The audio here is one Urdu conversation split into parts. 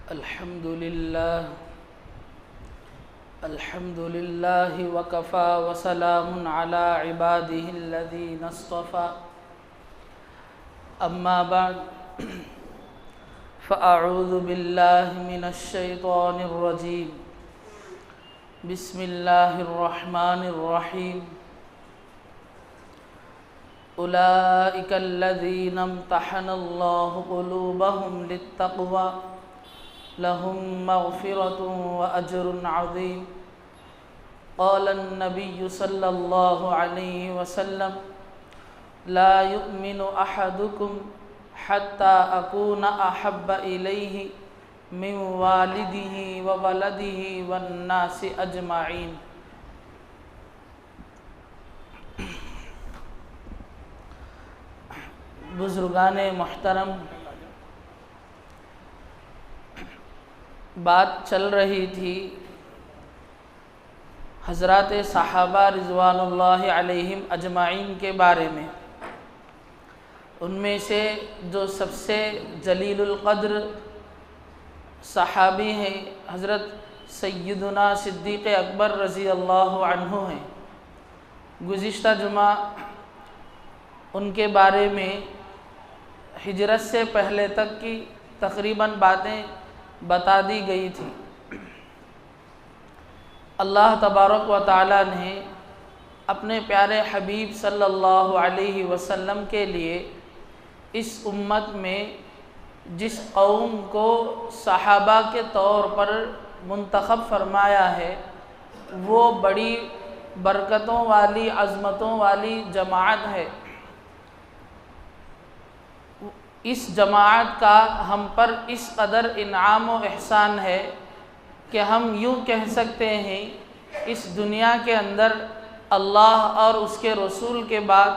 الحمد لله وكفى وسلام على عباده الذين اصطفى أما بعد فأعوذ بالله من الشيطان الرجيم بسم الله الرحمن الرحيم أولئك الذين امتحن الله قلوبهم للتقوى لهم مغفرة وأجر عظيم قال النبي صلى الله عليه وسلم لا يؤمن أحدكم حتى أكون أحب إليه من والده وولده والناس أجمعين۔ بزرگان محترم، بات چل رہی تھی حضرات صحابہ رضوان اللہ علیہم اجمعین کے بارے میں۔ ان میں سے جو سب سے جلیل القدر صحابی ہیں حضرت سیدنا صدیق اکبر رضی اللہ عنہ ہیں۔ گزشتہ جمعہ ان کے بارے میں ہجرت سے پہلے تک کی تقریباً باتیں بتا دی گئی تھی۔ اللہ تبارک و تعالی نے اپنے پیارے حبیب صلی اللہ علیہ وسلم کے لیے اس امت میں جس قوم کو صحابہ کے طور پر منتخب فرمایا ہے وہ بڑی برکتوں والی عظمتوں والی جماعت ہے۔ اس جماعت کا ہم پر اس قدر انعام و احسان ہے کہ ہم یوں کہہ سکتے ہیں اس دنیا کے اندر اللہ اور اس کے رسول کے بعد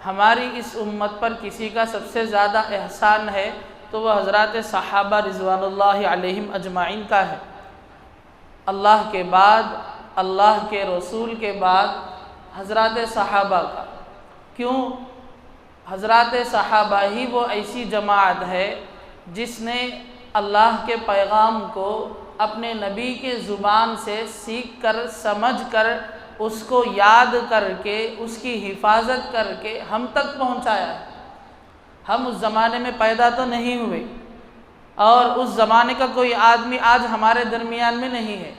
ہماری اس امت پر کسی کا سب سے زیادہ احسان ہے تو وہ حضرات صحابہ رضوان اللہ علیہم اجمعین کا ہے۔ اللہ کے بعد، اللہ کے رسول کے بعد حضرات صحابہ کا۔ کیوں؟ حضرات صحابہ ہی وہ ایسی جماعت ہے جس نے اللہ کے پیغام کو اپنے نبی کے زبان سے سیکھ کر، سمجھ کر، اس کو یاد کر کے، اس کی حفاظت کر کے ہم تک پہنچایا ہے۔ ہم اس زمانے میں پیدا تو نہیں ہوئے اور اس زمانے کا کوئی آدمی آج ہمارے درمیان میں نہیں ہے،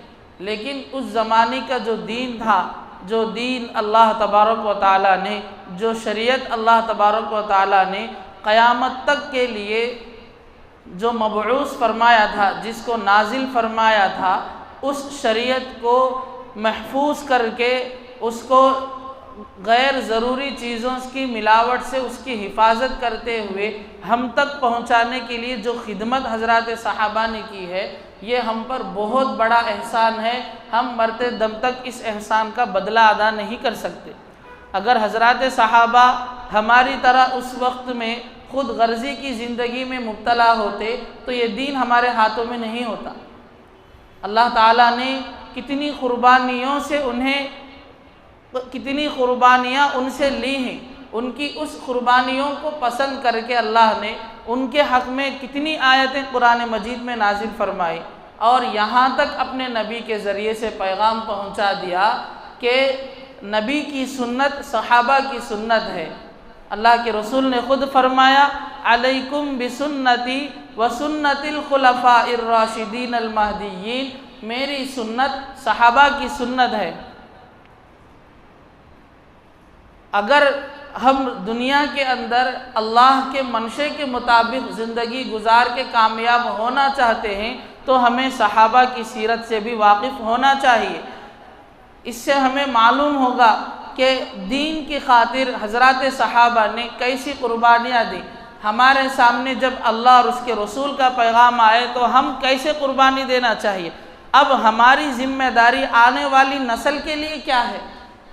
لیکن اس زمانے کا جو دین تھا، جو دین اللہ تبارک و تعالیٰ نے، جو شریعت اللہ تبارک و تعالیٰ نے قیامت تک کے لیے جو مبعوث فرمایا تھا، جس کو نازل فرمایا تھا، اس شریعت کو محفوظ کر کے، اس کو غیر ضروری چیزوں کی ملاوٹ سے اس کی حفاظت کرتے ہوئے ہم تک پہنچانے کے لیے جو خدمت حضرات صحابہ نے کی ہے، یہ ہم پر بہت بڑا احسان ہے۔ ہم مرتے دم تک اس احسان کا بدلہ ادا نہیں کر سکتے۔ اگر حضرات صحابہ ہماری طرح اس وقت میں خود غرضی کی زندگی میں مبتلا ہوتے تو یہ دین ہمارے ہاتھوں میں نہیں ہوتا۔ اللہ تعالیٰ نے کتنی قربانیاں ان سے لی ہیں، ان کی اس قربانیوں کو پسند کر کے اللہ نے ان کے حق میں کتنی آیتیں قرآن مجید میں نازل فرمائی اور یہاں تک اپنے نبی کے ذریعے سے پیغام پہنچا دیا کہ نبی کی سنت صحابہ کی سنت ہے۔ اللہ کے رسول نے خود فرمایا علیکم بسنتی وسنت الخلفاء الراشدین المہدیین، میری سنت صحابہ کی سنت ہے۔ اگر ہم دنیا کے اندر اللہ کے منشے کے مطابق زندگی گزار کے کامیاب ہونا چاہتے ہیں تو ہمیں صحابہ کی سیرت سے بھی واقف ہونا چاہیے۔ اس سے ہمیں معلوم ہوگا کہ دین کی خاطر حضرات صحابہ نے کیسی قربانیاں دی۔ ہمارے سامنے جب اللہ اور اس کے رسول کا پیغام آئے تو ہم کیسے قربانی دینا چاہیے۔ اب ہماری ذمہ داری آنے والی نسل کے لیے کیا ہے؟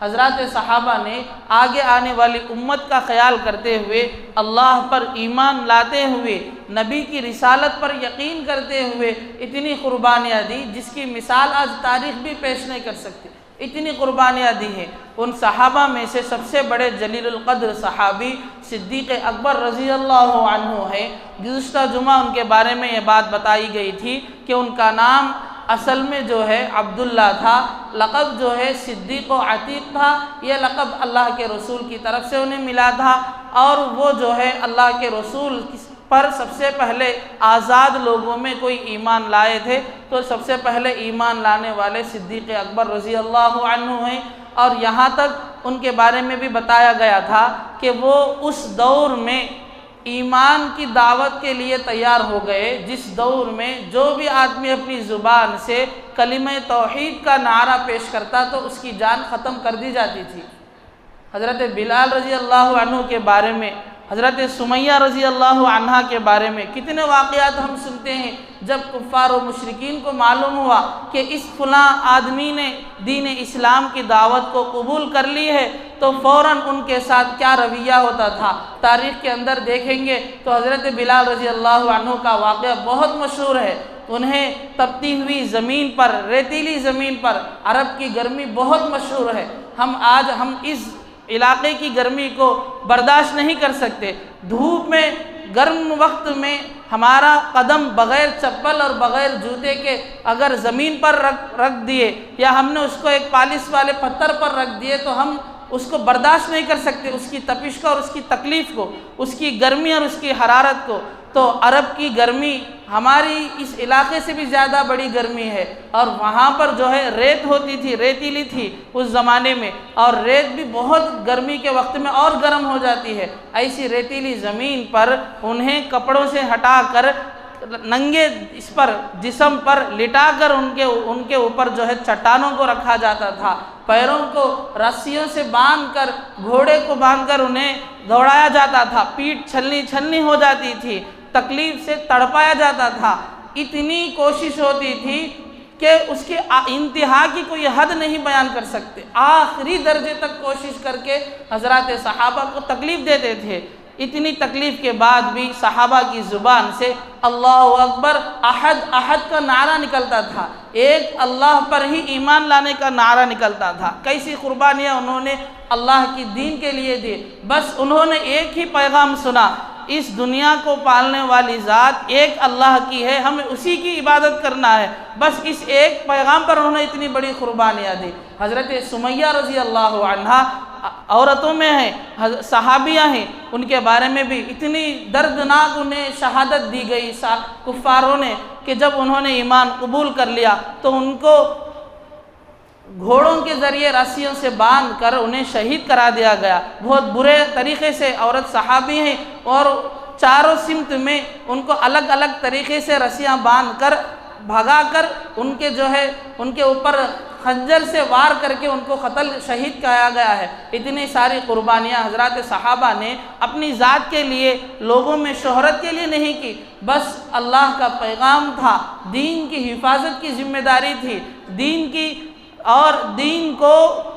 حضرات صحابہ نے آگے آنے والی امت کا خیال کرتے ہوئے، اللہ پر ایمان لاتے ہوئے، نبی کی رسالت پر یقین کرتے ہوئے اتنی قربانیاں دی جس کی مثال آج تاریخ بھی پیش نہیں کر سکتی۔ اتنی قربانیاں دی ہیں۔ ان صحابہ میں سے سب سے بڑے جلیل القدر صحابی صدیق اکبر رضی اللہ عنہ ہے۔ گزشتہ جمعہ ان کے بارے میں یہ بات بتائی گئی تھی کہ ان کا نام اصل میں جو ہے عبداللہ تھا، لقب جو ہے صدیق و عتیق تھا۔ یہ لقب اللہ کے رسول کی طرف سے انہیں ملا تھا، اور وہ جو ہے اللہ کے رسول پر سب سے پہلے آزاد لوگوں میں کوئی ایمان لائے تھے تو سب سے پہلے ایمان لانے والے صدیق اکبر رضی اللہ عنہ ہیں۔ اور یہاں تک ان کے بارے میں بھی بتایا گیا تھا کہ وہ اس دور میں ایمان کی دعوت کے لیے تیار ہو گئے جس دور میں جو بھی آدمی اپنی زبان سے کلمہ توحید کا نعرہ پیش کرتا تو اس کی جان ختم کر دی جاتی تھی۔ حضرت بلال رضی اللہ عنہ کے بارے میں، حضرت سمیہ رضی اللہ عنہا کے بارے میں کتنے واقعات ہم سنتے ہیں۔ جب کفار و مشرکین کو معلوم ہوا کہ اس فلاں آدمی نے دین اسلام کی دعوت کو قبول کر لی ہے تو فوراً ان کے ساتھ کیا رویہ ہوتا تھا۔ تاریخ کے اندر دیکھیں گے تو حضرت بلال رضی اللہ عنہ کا واقعہ بہت مشہور ہے۔ انہیں تپتی ہوئی زمین پر، ریتیلی زمین پر، عرب کی گرمی بہت مشہور ہے۔ ہم اس علاقے کی گرمی کو برداشت نہیں کر سکتے۔ دھوپ میں، گرم وقت میں ہمارا قدم بغیر چپل اور بغیر جوتے کے اگر زمین پر رکھ دیے یا ہم نے اس کو ایک پالش والے پتھر پر رکھ دیے تو ہم اس کو برداشت نہیں کر سکتے، اس کی تپش کو اور اس کی تکلیف کو، اس کی گرمی اور اس کی حرارت کو۔ تو عرب کی گرمی ہماری اس علاقے سے بھی زیادہ بڑی گرمی ہے، اور وہاں پر جو ہے ریت ہوتی تھی، ریتیلی تھی اس زمانے میں، اور ریت بھی بہت گرمی کے وقت میں اور گرم ہو جاتی ہے۔ ایسی ریتیلی زمین پر انہیں کپڑوں سے ہٹا کر ننگے اس پر جسم پر لٹا کر ان کے اوپر جو ہے چٹانوں کو رکھا جاتا تھا، پیروں کو رسیوں سے باندھ کر، گھوڑے کو باندھ کر انہیں دوڑایا جاتا تھا، پیٹھ چھلنی ہو جاتی تھی، تکلیف سے تڑپایا جاتا تھا۔ اتنی کوشش ہوتی تھی کہ اس کے انتہا کی کوئی حد نہیں بیان کر سکتے، آخری درجے تک کوشش کر کے حضرات صحابہ کو تکلیف دیتے تھے۔ اتنی تکلیف کے بعد بھی صحابہ کی زبان سے اللہ اکبر، احد احد کا نعرہ نکلتا تھا، ایک اللہ پر ہی ایمان لانے کا نعرہ نکلتا تھا۔ کیسی قربانیاں انہوں نے اللہ کی دین کے لیے دی۔ بس انہوں نے ایک ہی پیغام سنا، اس دنیا کو پالنے والی ذات ایک اللہ کی ہے، ہمیں اسی کی عبادت کرنا ہے۔ بس اس ایک پیغام پر انہوں نے اتنی بڑی قربانیاں دی۔ حضرت سمیہ رضی اللہ عنہا عورتوں میں ہیں، صحابیہ ہیں، ان کے بارے میں بھی اتنی دردناک انہیں شہادت دی گئی کفاروں نے کہ جب انہوں نے ایمان قبول کر لیا تو ان کو گھوڑوں کے ذریعے رسیوں سے باندھ کر انہیں شہید کرا دیا گیا۔ بہت برے طریقے سے عورت صحابی ہیں، اور چاروں سمت میں ان کو الگ الگ طریقے سے رسیاں باندھ کر بھگا کر ان کے اوپر خنجر سے وار کر کے ان کو قتل شہید کیا گیا ہے۔ اتنی ساری قربانیاں حضرات صحابہ نے اپنی ذات کے لیے، لوگوں میں شہرت کے لیے نہیں کی، بس اللہ کا پیغام تھا، دین کی حفاظت کی ذمہ داری تھی، دین کو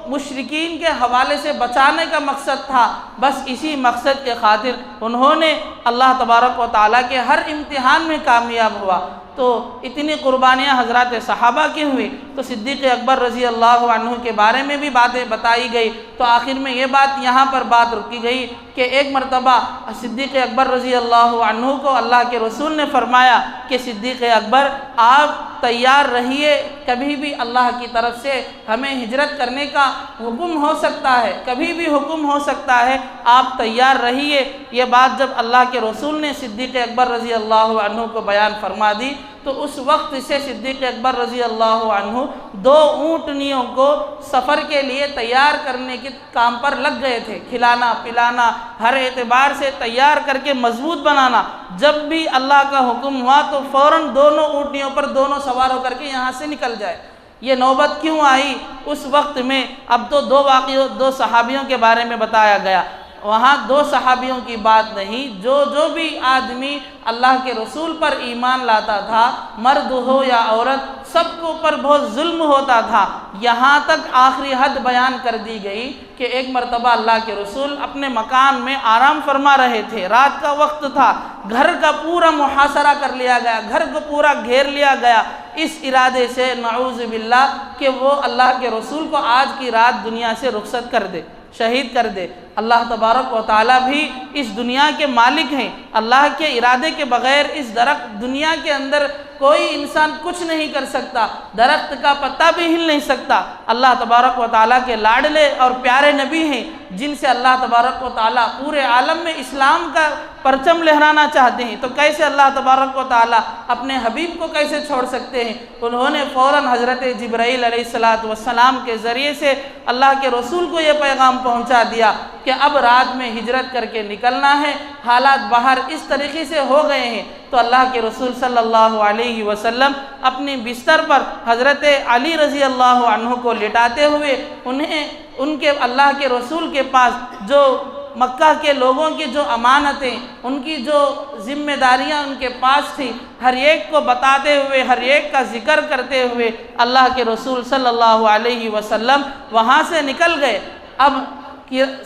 مشرکین کے حوالے سے بچانے کا مقصد تھا۔ بس اسی مقصد کے خاطر انہوں نے اللہ تبارک و تعالیٰ کے ہر امتحان میں کامیاب ہوا۔ تو اتنی قربانیاں حضرات صحابہ کی ہوئی، تو صدیق اکبر رضی اللہ عنہ کے بارے میں بھی باتیں بتائی گئی۔ تو آخر میں یہ بات یہاں پر بات رکی گئی کہ ایک مرتبہ صدیق اکبر رضی اللہ عنہ کو اللہ کے رسول نے فرمایا کہ صدیق اکبر آپ تیار رہیے، کبھی بھی اللہ کی طرف سے ہمیں ہجرت کرنے کا حکم ہو سکتا ہے، کبھی بھی حکم ہو سکتا ہے، آپ تیار رہیے۔ یہ بات جب اللہ کے رسول نے صدیق اکبر رضی اللہ عنہ کو بیان فرما دی تو اس وقت سے صدیق اکبر رضی اللہ عنہ 2 اونٹنیوں کو سفر کے لیے تیار کرنے کے کام پر لگ گئے تھے، کھلانا پلانا ہر اعتبار سے تیار کر کے مضبوط بنانا۔ جب بھی اللہ کا حکم ہوا تو فوراً دونوں اونٹنیوں پر دونوں سوار ہو کر کے یہاں سے نکل جائے۔ یہ نوبت کیوں آئی اس وقت میں؟ اب تو 2 صحابیوں کے بارے میں بتایا گیا، وہاں دو صحابیوں کی بات نہیں، جو بھی آدمی اللہ کے رسول پر ایمان لاتا تھا، مرد ہو یا عورت، سب کے اوپر بہت ظلم ہوتا تھا۔ یہاں تک آخری حد بیان کر دی گئی کہ ایک مرتبہ اللہ کے رسول اپنے مکان میں آرام فرما رہے تھے، رات کا وقت تھا، گھر کا پورا محاصرہ کر لیا گیا، گھر کو پورا گھیر لیا گیا، اس ارادے سے نعوذ باللہ کہ وہ اللہ کے رسول کو آج کی رات دنیا سے رخصت کر دے، شہید کر دے۔ اللہ تبارک و تعالیٰ بھی اس دنیا کے مالک ہیں، اللہ کے ارادے کے بغیر اس دنیا کے اندر کوئی انسان کچھ نہیں کر سکتا، درخت کا پتا بھی ہل نہیں سکتا۔ اللہ تبارک و تعالیٰ کے لاڈلے اور پیارے نبی ہیں جن سے اللہ تبارک و تعالیٰ پورے عالم میں اسلام کا پرچم لہرانا چاہتے ہیں، تو کیسے اللہ تبارک و تعالیٰ اپنے حبیب کو کیسے چھوڑ سکتے ہیں؟ انہوں نے فوراً حضرت جبرائیل علیہ السلام کے ذریعے سے اللہ کے رسول کو یہ پیغام پہنچا دیا کہ اب رات میں ہجرت کر کے نکلنا ہے، حالات باہر اس طریقے سے ہو گئے ہیں۔ تو اللہ کے رسول صلی اللہ علیہ وسلم اپنی بستر پر حضرت علی رضی اللہ عنہ کو لٹاتے ہوئے ان کے اللہ کے رسول کے پاس جو مکہ کے لوگوں کی جو امانتیں، ان کی جو ذمہ داریاں ان کے پاس تھی، ہر ایک کو بتاتے ہوئے، ہر ایک کا ذکر کرتے ہوئے اللہ کے رسول صلی اللہ علیہ وسلم وہاں سے نکل گئے۔ اب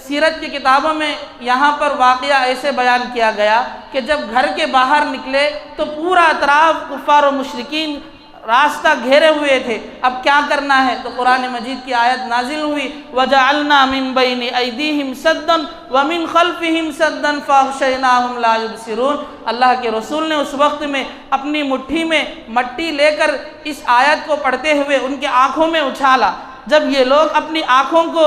سیرت کی کتابوں میں یہاں پر واقعہ ایسے بیان کیا گیا کہ جب گھر کے باہر نکلے تو پورا اطراف کفار و مشرکین راستہ گھیرے ہوئے تھے، اب کیا کرنا ہے؟ تو قرآن مجید کی آیت نازل ہوئی، وَجَعَلْنَا مِن بَيْنِ أَيْدِيهِمْ سَدًّا وَمِن خَلْفِهِمْ سَدًّا فَأَغْشَيْنَاهُمْ لَا يُبْصِرُونَ۔ اللہ کے رسول نے اس وقت میں اپنی مٹھی میں مٹی لے کر اس آیت کو پڑھتے ہوئے ان کے آنکھوں میں اچھالا۔ جب یہ لوگ اپنی آنکھوں کو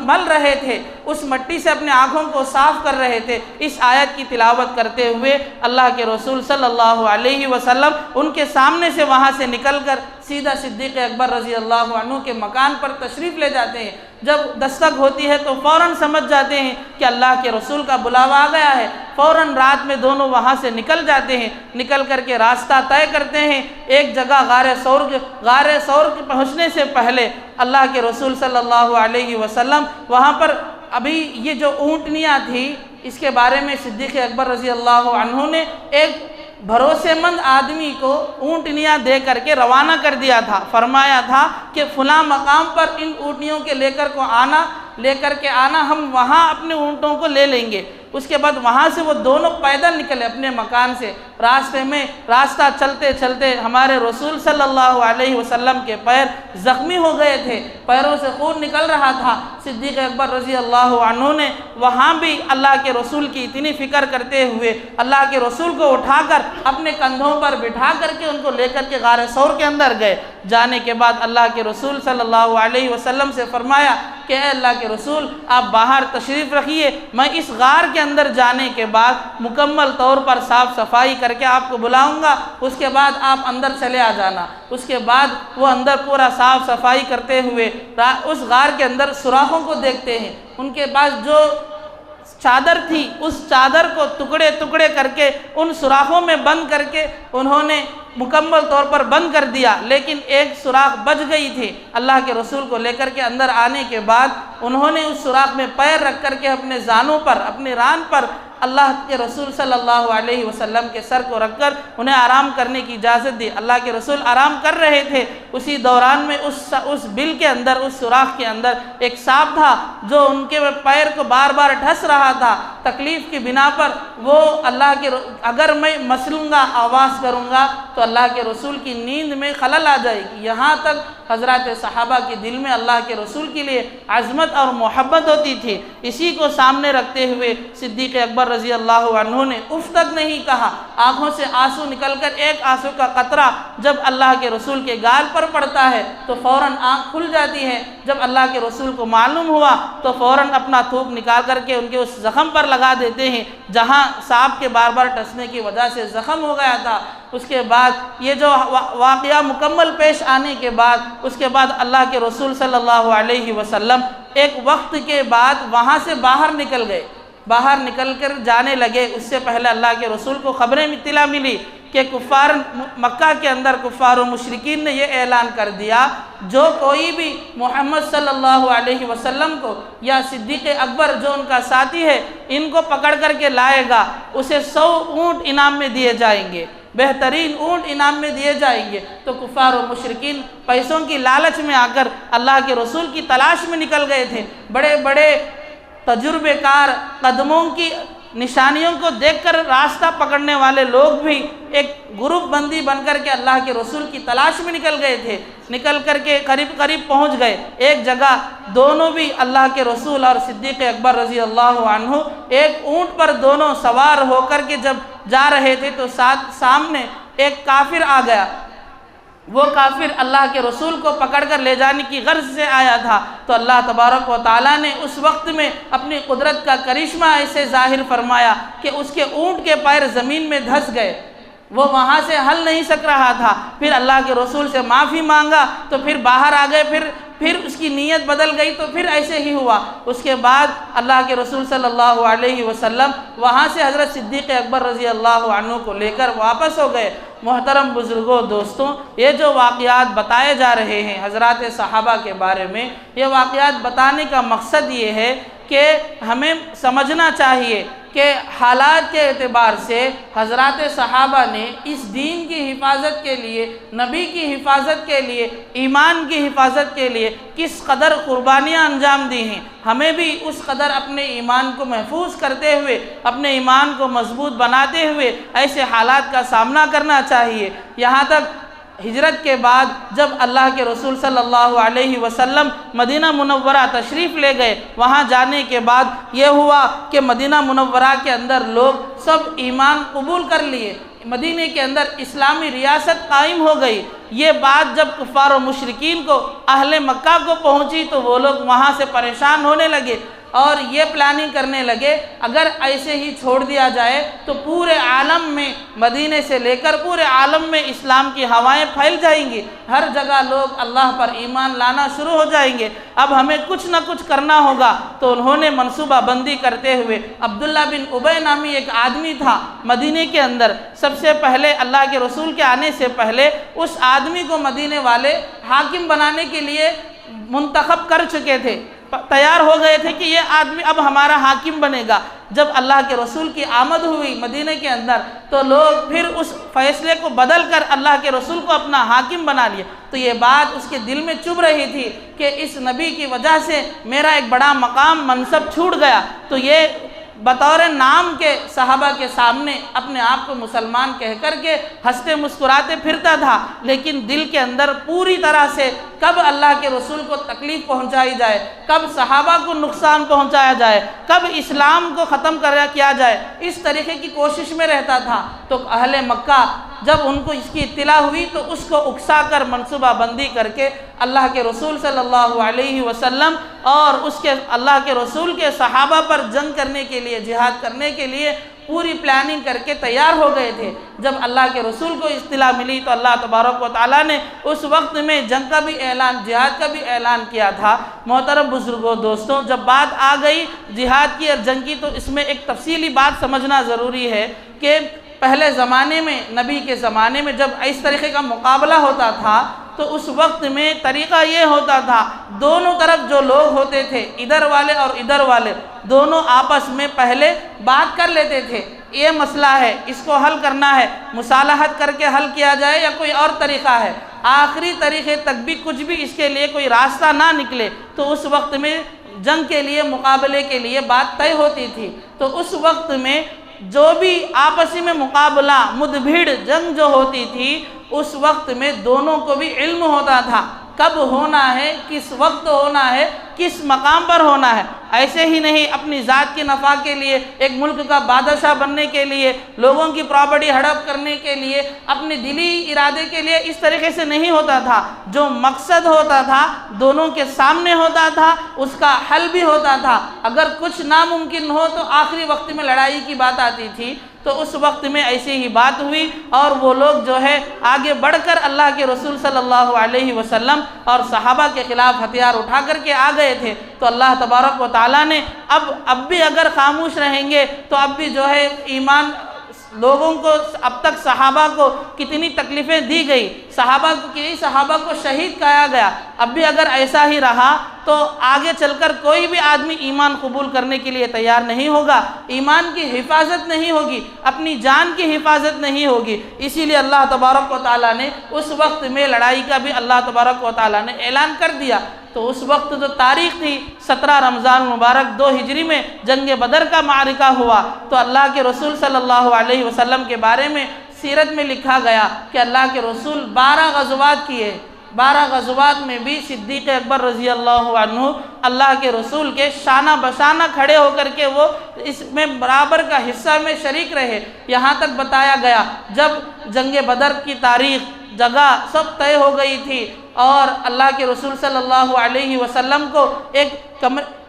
مل رہے تھے، اس مٹی سے اپنے آنکھوں کو صاف کر رہے تھے، اس آیت کی تلاوت کرتے ہوئے اللہ کے رسول صلی اللہ علیہ وسلم ان کے سامنے سے وہاں سے نکل کر سیدھا صدیق اکبر رضی اللہ عنہ کے مکان پر تشریف لے جاتے ہیں۔ جب دستک ہوتی ہے تو فوراً سمجھ جاتے ہیں کہ اللہ کے رسول کا بلاوا آ گیا ہے، فوراً رات میں دونوں وہاں سے نکل جاتے ہیں، نکل کر کے راستہ طے کرتے ہیں۔ ایک جگہ غار ثور کے پہنچنے سے پہلے اللہ کے رسول صلی اللہ علیہ وسلم وہاں پر ابھی یہ جو اونٹنیاں تھیں، اس کے بارے میں صدیق اکبر رضی اللہ عنہ نے ایک بھروسے مند آدمی کو اونٹنیاں دے کر کے روانہ کر دیا تھا، فرمایا تھا کہ فلاں مقام پر ان اونٹنیوں کے لے کر کے آنا، ہم وہاں اپنے اونٹوں کو لے لیں گے۔ اس کے بعد وہاں سے وہ دونوں پیدل نکلے اپنے مکان سے، راستے میں راستہ چلتے چلتے ہمارے رسول صلی اللہ علیہ وسلم کے پیر زخمی ہو گئے تھے، پیروں سے خون نکل رہا تھا۔ صدیق اکبر رضی اللہ عنہ نے وہاں بھی اللہ کے رسول کی اتنی فکر کرتے ہوئے اللہ کے رسول کو اٹھا کر اپنے کندھوں پر بٹھا کر کے ان کو لے کر کے غار ثور کے اندر گئے۔ جانے کے بعد اللہ کے رسول صلی اللہ علیہ وسلم سے فرمایا کہ اے اللہ کے رسول، آپ باہر تشریف رکھیے، میں اس غار کے اندر جانے کے بعد مکمل طور پر صاف صفائی کر کے آپ کو بلاؤں گا، اس کے بعد آپ اندر چلے آ جانا۔ اس کے بعد وہ اندر پورا صاف صفائی کرتے ہوئے اس غار کے اندر سوراخوں کو دیکھتے ہیں، ان کے پاس جو چادر تھی اس چادر کو ٹکڑے ٹکڑے کر کے ان سوراخوں میں بند کر کے انہوں نے مکمل طور پر بند کر دیا، لیکن ایک سوراخ بچ گئی تھی۔ اللہ کے رسول کو لے کر کے اندر آنے کے بعد انہوں نے اس سوراخ میں پیر رکھ کر کے اپنے زانوں پر، اپنے ران پر اللہ کے رسول صلی اللہ علیہ وسلم کے سر کو رکھ کر انہیں آرام کرنے کی اجازت دی۔ اللہ کے رسول آرام کر رہے تھے، اسی دوران میں اس بل کے اندر، اس سوراخ کے اندر ایک سانپ تھا جو ان کے پیر کو بار بار ڈھس رہا تھا۔ تکلیف کی بنا پر وہ اگر میں مسلوں گا، آواز کروں گا تو اللہ کے رسول کی نیند میں خلل آ جائے گی۔ یہاں تک حضرات صحابہ کے دل میں اللہ کے رسول کے لیے عظمت اور محبت ہوتی تھی۔ اسی کو سامنے رکھتے ہوئے صدیق اکبر رضی اللہ عنہ نے اف تک نہیں کہا، آنکھوں سے آنسو نکل کر ایک آنسو کا قطرہ جب اللہ کے رسول کے گال پر پڑتا ہے تو فوراً آنکھ کھل جاتی ہے۔ جب اللہ کے رسول کو معلوم ہوا تو فوراً اپنا تھوک نکال کر کے ان کے اس زخم پر لگا دیتے ہیں جہاں سانپ کے بار بار ٹسنے کی وجہ سے زخم ہو گیا تھا۔ اس کے بعد یہ جو واقعہ مکمل پیش آنے کے بعد اس کے بعد اللہ کے رسول صلی اللہ علیہ وسلم ایک وقت کے بعد وہاں سے باہر نکل گئے، باہر نکل کر جانے لگے۔ اس سے پہلے اللہ کے رسول کو خبریں اطلاع ملی کہ کفار مکہ کے اندر کفار و مشرکین نے یہ اعلان کر دیا جو کوئی بھی محمد صلی اللہ علیہ وسلم کو یا صدیق اکبر جو ان کا ساتھی ہے ان کو پکڑ کر کے لائے گا اسے 100 اونٹ انعام میں دیے جائیں گے، بہترین اونٹ انعام میں دیے جائیں گے۔ تو کفار و مشرکین پیسوں کی لالچ میں آ کر اللہ کے رسول کی تلاش میں نکل گئے تھے۔ بڑے بڑے تجربے کار قدموں کی نشانیوں کو دیکھ کر راستہ پکڑنے والے لوگ بھی ایک گروپ بندی بن کر کے اللہ کے رسول کی تلاش میں نکل گئے تھے، نکل کر کے قریب پہنچ گئے ایک جگہ۔ دونوں بھی اللہ کے رسول اور صدیق اکبر رضی اللہ عنہ ایک اونٹ پر دونوں سوار ہو کر کے جب جا رہے تھے تو سامنے ایک کافر آ گیا۔ وہ کافر اللہ کے رسول کو پکڑ کر لے جانے کی غرض سے آیا تھا، تو اللہ تبارک و تعالیٰ نے اس وقت میں اپنی قدرت کا کرشمہ ایسے ظاہر فرمایا کہ اس کے اونٹ کے پیر زمین میں دھس گئے، وہ وہاں سے ہل نہیں سک رہا تھا۔ پھر اللہ کے رسول سے معافی مانگا تو پھر باہر آ گئے، پھر اس کی نیت بدل گئی تو پھر ایسے ہی ہوا۔ اس کے بعد اللہ کے رسول صلی اللہ علیہ وسلم وہاں سے حضرت صدیق اکبر رضی اللہ عنہ کو لے کر واپس ہو گئے۔ محترم بزرگوں، دوستوں، یہ جو واقعات بتائے جا رہے ہیں حضرات صحابہ کے بارے میں، یہ واقعات بتانے کا مقصد یہ ہے کہ ہمیں سمجھنا چاہیے کہ حالات کے اعتبار سے حضرات صحابہ نے اس دین کی حفاظت کے لیے، نبی کی حفاظت کے لیے، ایمان کی حفاظت کے لیے کس قدر قربانیاں انجام دی ہیں۔ ہمیں بھی اس قدر اپنے ایمان کو محفوظ کرتے ہوئے، اپنے ایمان کو مضبوط بناتے ہوئے ایسے حالات کا سامنا کرنا چاہیے۔ یہاں تک ہجرت کے بعد جب اللہ کے رسول صلی اللہ علیہ وسلم مدینہ منورہ تشریف لے گئے، وہاں جانے کے بعد یہ ہوا کہ مدینہ منورہ کے اندر لوگ سب ایمان قبول کر لیے، مدینہ کے اندر اسلامی ریاست قائم ہو گئی۔ یہ بات جب کفار و مشرکین کو، اہل مکہ کو پہنچی تو وہ لوگ وہاں سے پریشان ہونے لگے اور یہ پلاننگ کرنے لگے اگر ایسے ہی چھوڑ دیا جائے تو پورے عالم میں، مدینہ سے لے کر پورے عالم میں اسلام کی ہوائیں پھیل جائیں گی، ہر جگہ لوگ اللہ پر ایمان لانا شروع ہو جائیں گے، اب ہمیں کچھ نہ کچھ کرنا ہوگا۔ تو انہوں نے منصوبہ بندی کرتے ہوئے، عبداللہ بن ابی نامی ایک آدمی تھا مدینہ کے اندر، سب سے پہلے اللہ کے رسول کے آنے سے پہلے اس آدمی کو مدینہ والے حاکم بنانے کے لیے منتخب کر چکے تھے، تیار ہو گئے تھے کہ یہ آدمی اب ہمارا حاکم بنے گا۔ جب اللہ کے رسول کی آمد ہوئی مدینہ کے اندر تو لوگ پھر اس فیصلے کو بدل کر اللہ کے رسول کو اپنا حاکم بنا لیا۔ تو یہ بات اس کے دل میں چبھ رہی تھی کہ اس نبی کی وجہ سے میرا ایک بڑا مقام منصب چھوٹ گیا۔ تو یہ بطور نام کے صحابہ کے سامنے اپنے آپ کو مسلمان کہہ کر کے ہنستے مسکراتے پھرتا تھا، لیکن دل کے اندر پوری طرح سے کب اللہ کے رسول کو تکلیف پہنچائی جائے، کب صحابہ کو نقصان پہنچایا جائے، کب اسلام کو ختم کیا جائے، اس طریقے کی کوشش میں رہتا تھا۔ تو اہل مکہ جب ان کو اس کی اطلاع ہوئی تو اس کو اکسا کر منصوبہ بندی کر کے اللہ کے رسول صلی اللہ علیہ وسلم اور اللہ کے رسول کے صحابہ پر جنگ کرنے کے لیے، جہاد کرنے کے لیے پوری پلاننگ کر کے تیار ہو گئے تھے۔ جب اللہ کے رسول کو اطلاع ملی تو اللہ تبارک و تعالیٰ نے اس وقت میں جنگ کا بھی اعلان، جہاد کا بھی اعلان کیا تھا۔ محترم بزرگوں، دوستوں، جب بات آ گئی جہاد کی اور جنگ کی تو اس میں ایک تفصیلی بات سمجھنا ضروری ہے کہ پہلے زمانے میں، نبی کے زمانے میں جب اس طریقے کا مقابلہ ہوتا تھا تو اس وقت میں طریقہ یہ ہوتا تھا، دونوں طرف جو لوگ ہوتے تھے، ادھر والے اور ادھر والے، دونوں آپس میں پہلے بات کر لیتے تھے، یہ مسئلہ ہے، اس کو حل کرنا ہے، مصالحت کر کے حل کیا جائے یا کوئی اور طریقہ ہے۔ آخری طریقے تک بھی کچھ بھی اس کے لیے کوئی راستہ نہ نکلے تو اس وقت میں جنگ کے لیے، مقابلے کے لیے بات طے ہوتی تھی۔ تو اس وقت میں جو بھی آپسی میں مقابلہ، مدبھیڑ جنگ جو ہوتی تھی، اس وقت میں دونوں کو بھی علم ہوتا تھا کب ہونا ہے، کس وقت ہونا ہے، کس مقام پر ہونا ہے۔ ایسے ہی نہیں اپنی ذات کی نفع کے لیے، ایک ملک کا بادشاہ بننے کے لیے، لوگوں کی پراپرٹی ہڑپ کرنے کے لیے، اپنے دلی ارادے کے لیے اس طریقے سے نہیں ہوتا تھا۔ جو مقصد ہوتا تھا دونوں کے سامنے ہوتا تھا، اس کا حل بھی ہوتا تھا۔ اگر کچھ ناممکن ہو تو آخری وقت میں لڑائی کی بات آتی تھی۔ تو اس وقت میں ایسی ہی بات ہوئی اور وہ لوگ جو ہے آگے بڑھ کر اللہ کے رسول صلی اللہ علیہ وسلم اور صحابہ کے خلاف ہتھیار اٹھا کر کے آ گئے تھے۔ تو اللہ تبارک و تعالیٰ نے اب بھی اگر خاموش رہیں گے تو اب بھی جو ہے ایمان لوگوں کو اب تک صحابہ کو کتنی تکلیفیں دی گئی، صحابہ کو شہید کیا گیا، اب بھی اگر ایسا ہی رہا تو آگے چل کر کوئی بھی آدمی ایمان قبول کرنے کے لیے تیار نہیں ہوگا، ایمان کی حفاظت نہیں ہوگی، اپنی جان کی حفاظت نہیں ہوگی۔ اسی لیے اللہ تبارک و تعالیٰ نے اس وقت میں لڑائی کا بھی اللہ تبارک و تعالیٰ نے اعلان کر دیا۔ تو اس وقت جو تاریخ تھی 17 رمضان مبارک 2 ہجری میں جنگ بدر کا معرکہ ہوا، تو اللہ کے رسول صلی اللہ علیہ وسلم کے بارے میں سیرت میں لکھا گیا کہ اللہ کے رسول 12 غزوات کیے، 12 غزوات میں بھی صدیق اکبر رضی اللہ عنہ اللہ کے رسول کے شانہ بشانہ کھڑے ہو کر کے وہ اس میں برابر کا حصہ میں شریک رہے۔ یہاں تک بتایا گیا جب جنگ بدر کی تاریخ، جگہ سب طے ہو گئی تھی اور اللہ کے رسول صلی اللہ علیہ وسلم کو ایک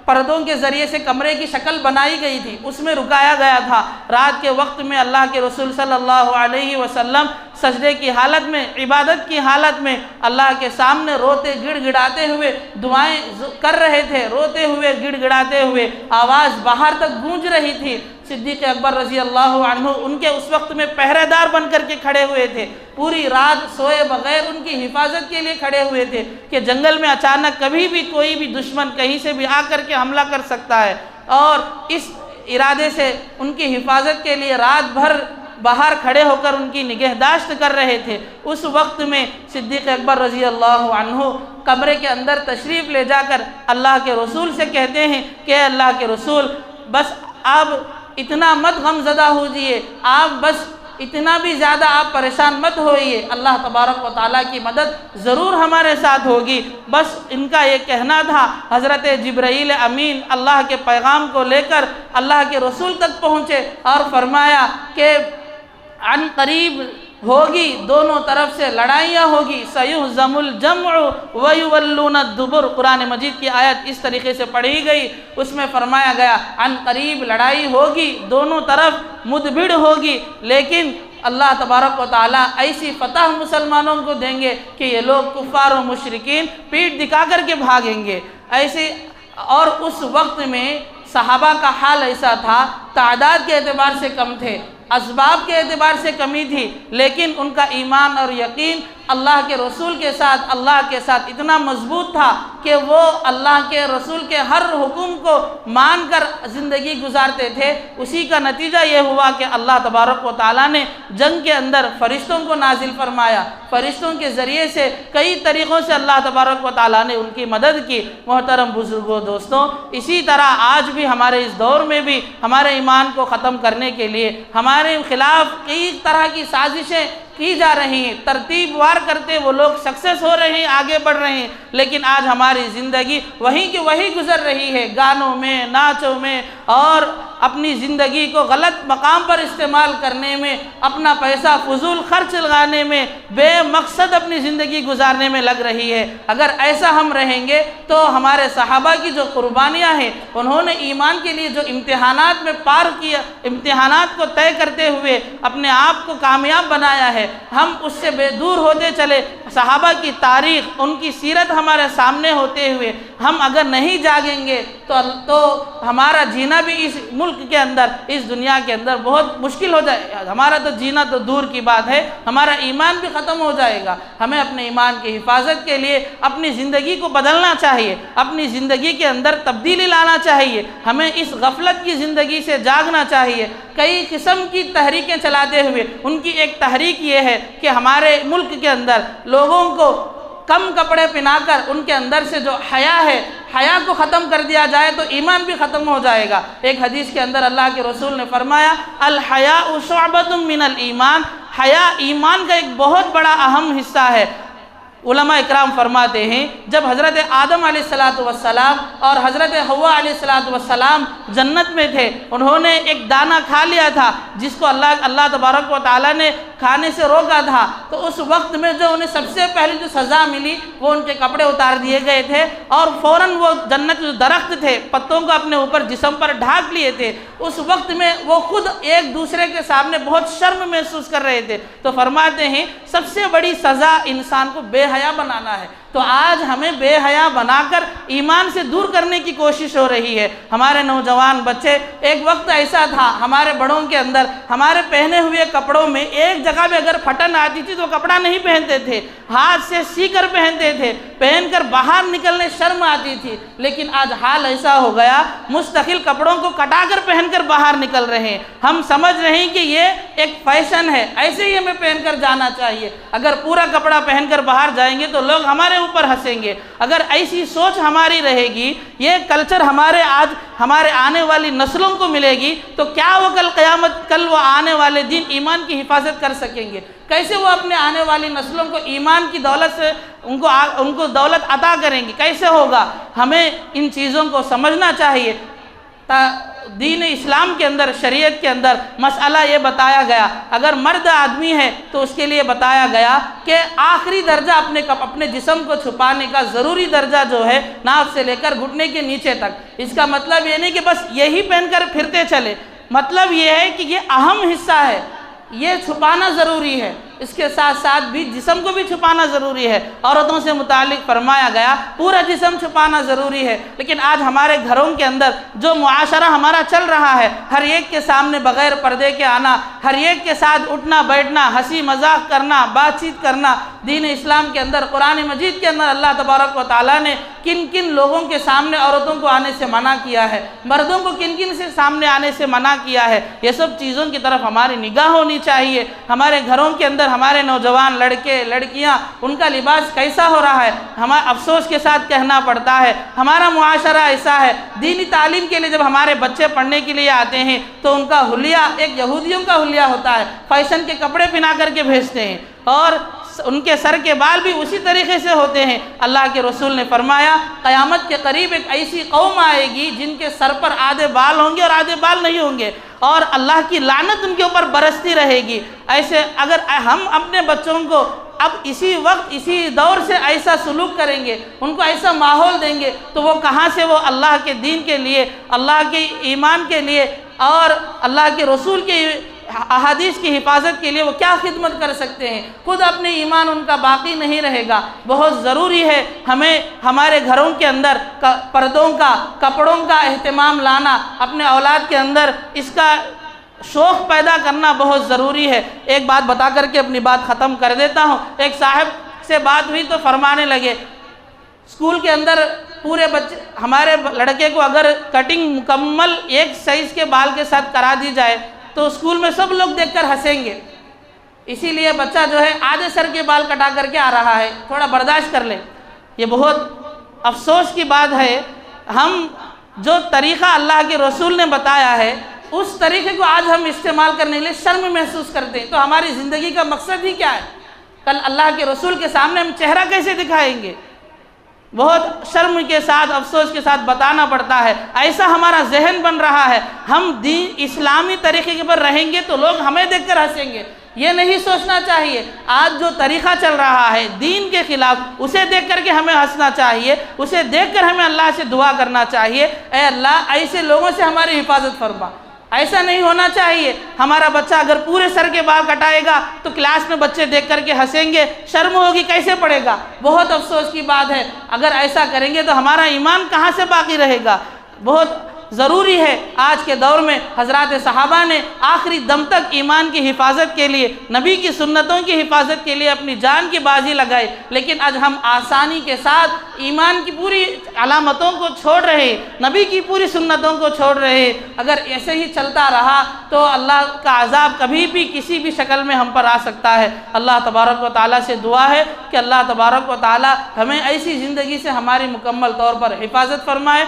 پردوں کے ذریعے سے کمرے کی شکل بنائی گئی تھی، اس میں رکایا گیا تھا۔ رات کے وقت میں اللہ کے رسول صلی اللہ علیہ وسلم سجدے کی حالت میں، عبادت کی حالت میں اللہ کے سامنے روتے گڑ گڑاتے ہوئے دعائیں کر رہے تھے، روتے ہوئے گڑ گڑاتے ہوئے آواز باہر تک گونج رہی تھی۔ صدیق اکبر رضی اللہ عنہ ان کے اس وقت میں پہرے دار بن کر کے کھڑے ہوئے تھے، پوری رات سوئے بغیر ان کی حفاظت کے لیے کھڑے ہوئے تھے کہ جنگل میں اچانک کبھی بھی کوئی بھی دشمن کہیں سے بھی آ کر کے حملہ کر سکتا ہے، اور اس ارادے سے ان کی حفاظت کے لیے رات بھر باہر کھڑے ہو کر ان کی نگہداشت کر رہے تھے۔ اس وقت میں صدیق اکبر رضی اللہ عنہ کمرے کے اندر تشریف لے جا کر اللہ کے رسول سے کہتے ہیں کہ اے اللہ کے رسول، بس اب اتنا مت غم زدہ ہوجئے، آپ بس اتنا بھی زیادہ آپ پریشان مت ہوئیے، اللہ تبارک و تعالیٰ کی مدد ضرور ہمارے ساتھ ہوگی۔ بس ان کا یہ کہنا تھا۔ حضرت جبرائیل امین اللہ کے پیغام کو لے کر اللہ کے رسول تک پہنچے اور فرمایا کہ عن قریب ہوگی، دونوں طرف سے لڑائیاں ہوگی، سیہزم الجمع ویولون الدبر۔ قرآن مجید کی آیت اس طریقے سے پڑھی گئی، اس میں فرمایا گیا عن قریب لڑائی ہوگی، دونوں طرف مدبھڑ ہوگی، لیکن اللہ تبارک و تعالیٰ ایسی فتح مسلمانوں کو دیں گے کہ یہ لوگ کفار و مشرکین پیٹھ دکھا کر کے بھاگیں گے ایسے۔ اور اس وقت میں صحابہ کا حال ایسا تھا، تعداد کے اعتبار سے کم تھے، اسباب کے اعتبار سے کمی تھی، لیکن ان کا ایمان اور یقین اللہ کے رسول کے ساتھ، اللہ کے ساتھ اتنا مضبوط تھا کہ وہ اللہ کے رسول کے ہر حکم کو مان کر زندگی گزارتے تھے۔ اسی کا نتیجہ یہ ہوا کہ اللہ تبارک و تعالیٰ نے جنگ کے اندر فرشتوں کو نازل فرمایا، فرشتوں کے ذریعے سے کئی طریقوں سے اللہ تبارک و تعالیٰ نے ان کی مدد کی۔ محترم بزرگوں، دوستوں، اسی طرح آج بھی ہمارے اس دور میں بھی ہمارے ایمان کو ختم کرنے کے لیے ہمارے خلاف کئی طرح کی سازشیں کی جا رہی ہیں، ترتیب وار کرتے وہ لوگ سکسیس ہو رہے ہیں، آگے بڑھ رہے ہیں، لیکن آج ہماری زندگی وہیں کی وہیں گزر رہی ہے، گانوں میں، ناچوں میں، اور اپنی زندگی کو غلط مقام پر استعمال کرنے میں، اپنا پیسہ فضول خرچ لگانے میں، بے مقصد اپنی زندگی گزارنے میں لگ رہی ہے۔ اگر ایسا ہم رہیں گے تو ہمارے صحابہ کی جو قربانیاں ہیں، انہوں نے ایمان کے لیے جو امتحانات میں پار کیا، امتحانات کو طے کرتے ہوئے اپنے آپ کو کامیاب بنایا ہے، ہم اس سے بے دور ہوتے چلے۔ صحابہ کی تاریخ، ان کی سیرت ہمارے سامنے ہوتے ہوئے ہم اگر نہیں جاگیں گے تو ہمارا جینا بھی اس ملک کے اندر، اس دنیا کے اندر بہت مشکل ہو جائے گا۔ ہمارا تو جینا تو دور کی بات ہے، ہمارا ایمان بھی ختم ہو جائے گا۔ ہمیں اپنے ایمان کی حفاظت کے لیے اپنی زندگی کو بدلنا چاہیے، اپنی زندگی کے اندر تبدیلی لانا چاہیے، ہمیں اس غفلت کی زندگی سے جاگنا چاہیے۔ کئی قسم کی تحریکیں چلاتے ہوئے ان کی ایک تحریک یہ ہے کہ ہمارے ملک کے اندر لوگوں کو کم کپڑے پہنا کر ان کے اندر سے جو حیا ہے، حیا کو ختم کر دیا جائے تو ایمان بھی ختم ہو جائے گا۔ ایک حدیث کے اندر اللہ کے رسول نے فرمایا الحیاء شعبۃ من الایمان، حیا ایمان کا ایک بہت بڑا اہم حصہ ہے۔ علماء اکرام فرماتے ہیں جب حضرت آدم علیہ السلام اور حضرت حوا علیہ السلام جنت میں تھے، انہوں نے ایک دانہ کھا لیا تھا جس کو اللہ تبارک و تعالیٰ نے کھانے سے روکا تھا، تو اس وقت میں جو انہیں سب سے پہلے جو سزا ملی وہ ان کے کپڑے اتار دیے گئے تھے، اور فوراً وہ جنت جو درخت تھے پتوں کو اپنے اوپر جسم پر ڈھانک لیے تھے۔ اس وقت میں وہ خود ایک دوسرے کے سامنے بہت شرم محسوس کر رہے تھے۔ تو فرماتے ہیں سب سے بڑی سزا انسان کو بے حیا بنانا ہے، تو آج ہمیں بے حیا بنا کر ایمان سے دور کرنے کی کوشش ہو رہی ہے۔ ہمارے نوجوان بچے، ایک وقت ایسا تھا ہمارے بڑوں کے اندر، ہمارے پہنے ہوئے کپڑوں میں ایک جگہ پہ اگر پھٹن آتی تھی تو کپڑا نہیں پہنتے تھے، ہاتھ سے سی کر پہنتے تھے، پہن کر باہر نکلنے شرم آتی تھی۔ لیکن آج حال ایسا ہو گیا، مستقل کپڑوں کو کٹا کر پہن کر باہر نکل رہے ہیں۔ ہم سمجھ رہے ہیں کہ یہ ایک فیشن ہے، ایسے ہی ہمیں پہن کر جانا چاہیے۔ اگر پورا کپڑا پہن کر باہر جائیں گے تو لوگ ہمارے اوپر ہنسیں گے۔ اگر ایسی سوچ ہماری رہے گی، یہ کلچر ہمارے آنے والی نسلوں کو ملے گی، تو کیا وہ کل وہ آنے والے دن ایمان کی حفاظت کر سکیں گے؟ کیسے وہ اپنے آنے والی نسلوں کو ایمان کی دولت سے ان کو دولت عطا کریں گے؟ کیسے ہوگا؟ ہمیں ان چیزوں کو سمجھنا چاہیے۔ دین اسلام کے اندر، شریعت کے اندر مسئلہ یہ بتایا گیا، اگر مرد آدمی ہے تو اس کے لیے بتایا گیا کہ آخری درجہ اپنے جسم کو چھپانے کا ضروری درجہ جو ہے، ناف سے لے کر گھٹنے کے نیچے تک۔ اس کا مطلب یہ نہیں کہ بس یہی پہن کر پھرتے چلے، مطلب یہ ہے کہ یہ اہم حصہ ہے، یہ چھپانا ضروری ہے۔ اس کے ساتھ ساتھ بھی جسم کو بھی چھپانا ضروری ہے۔ عورتوں سے متعلق فرمایا گیا پورا جسم چھپانا ضروری ہے۔ لیکن آج ہمارے گھروں کے اندر جو معاشرہ ہمارا چل رہا ہے، ہر ایک کے سامنے بغیر پردے کے آنا، ہر ایک کے ساتھ اٹھنا بیٹھنا، ہنسی مذاق کرنا، بات چیت کرنا، دین اسلام کے اندر، قرآن مجید کے اندر اللہ تبارک و تعالیٰ نے کن کن لوگوں کے سامنے عورتوں کو آنے سے منع کیا ہے، مردوں کو کن کن سے سامنے آنے سے منع کیا ہے، یہ سب چیزوں کی طرف ہماری نگاہ ہونی چاہیے۔ ہمارے گھروں کے اندر ہمارے نوجوان لڑکے لڑکیاں، ان کا لباس کیسا ہو رہا ہے، ہمیں افسوس کے ساتھ کہنا پڑتا ہے ہمارا معاشرہ ایسا ہے۔ دینی تعلیم کے لیے جب ہمارے بچے پڑھنے کے لیے آتے ہیں تو ان کا حلیہ ایک یہودیوں کا حلیہ ہوتا ہے، فیشن کے کپڑے پہنا کر کے بھیجتے ہیں، اور ان کے سر کے بال بھی اسی طریقے سے ہوتے ہیں۔ اللہ کے رسول نے فرمایا قیامت کے قریب ایک ایسی قوم آئے گی جن کے سر پر آدھے بال ہوں گے اور آدھے بال نہیں ہوں گے، اور اللہ کی لعنت ان کے اوپر برستی رہے گی۔ ایسے اگر ہم اپنے بچوں کو اب اسی وقت اسی دور سے ایسا سلوک کریں گے، ان کو ایسا ماحول دیں گے، تو وہ کہاں سے وہ اللہ کے دین کے لیے، اللہ کے ایمان کے لیے اور اللہ کے رسول کے احادیث کی حفاظت کے لیے وہ کیا خدمت کر سکتے ہیں؟ خود اپنے ایمان ان کا باقی نہیں رہے گا۔ بہت ضروری ہے ہمیں ہمارے گھروں کے اندر پردوں کا، کپڑوں کا اہتمام لانا، اپنے اولاد کے اندر اس کا شوق پیدا کرنا بہت ضروری ہے۔ ایک بات بتا کر کے اپنی بات ختم کر دیتا ہوں۔ ایک صاحب سے بات ہوئی تو فرمانے لگے اسکول کے اندر پورے بچے، ہمارے لڑکے کو اگر کٹنگ مکمل ایک سائز کے بال کے ساتھ کرا دی جائے تو اسکول میں سب لوگ دیکھ کر ہنسیں گے، اسی لیے بچہ جو ہے آدھے سر کے بال کٹا کر کے آ رہا ہے، تھوڑا برداشت کر لیں۔ یہ بہت افسوس کی بات ہے، ہم جو طریقہ اللہ کے رسول نے بتایا ہے اس طریقے کو آج ہم استعمال کرنے کے لیے شرم محسوس کرتے ہیں، تو ہماری زندگی کا مقصد ہی کیا ہے؟ کل اللہ کے رسول کے سامنے ہم چہرہ کیسے دکھائیں گے؟ بہت شرم کے ساتھ، افسوس کے ساتھ بتانا پڑتا ہے، ایسا ہمارا ذہن بن رہا ہے۔ ہم دین اسلامی طریقے کے پر رہیں گے تو لوگ ہمیں دیکھ کر ہنسیں گے، یہ نہیں سوچنا چاہیے۔ آج جو طریقہ چل رہا ہے دین کے خلاف، اسے دیکھ کر کے ہمیں ہنسنا چاہیے، اسے دیکھ کر ہمیں اللہ سے دعا کرنا چاہیے، اے اللہ ایسے لوگوں سے ہماری حفاظت فرما۔ ایسا نہیں ہونا چاہیے۔ ہمارا بچہ اگر پورے سر کے بال کٹائے گا تو کلاس میں بچے دیکھ کر کے ہنسیں گے، شرم ہوگی، کیسے پڑھے گا؟ بہت افسوس کی بات ہے۔ اگر ایسا کریں گے تو ہمارا ایمان کہاں سے باقی رہے گا؟ بہت ضروری ہے۔ آج کے دور میں حضرات صحابہ نے آخری دم تک ایمان کی حفاظت کے لیے، نبی کی سنتوں کی حفاظت کے لیے اپنی جان کی بازی لگائی، لیکن آج ہم آسانی کے ساتھ ایمان کی پوری علامتوں کو چھوڑ رہے ہیں، نبی کی پوری سنتوں کو چھوڑ رہے ہیں۔ اگر ایسے ہی چلتا رہا تو اللہ کا عذاب کبھی بھی کسی بھی شکل میں ہم پر آ سکتا ہے۔ اللہ تبارک و تعالیٰ سے دعا ہے کہ اللہ تبارک و تعالیٰ ہمیں ایسی زندگی سے ہماری مکمل طور پر حفاظت فرمائے۔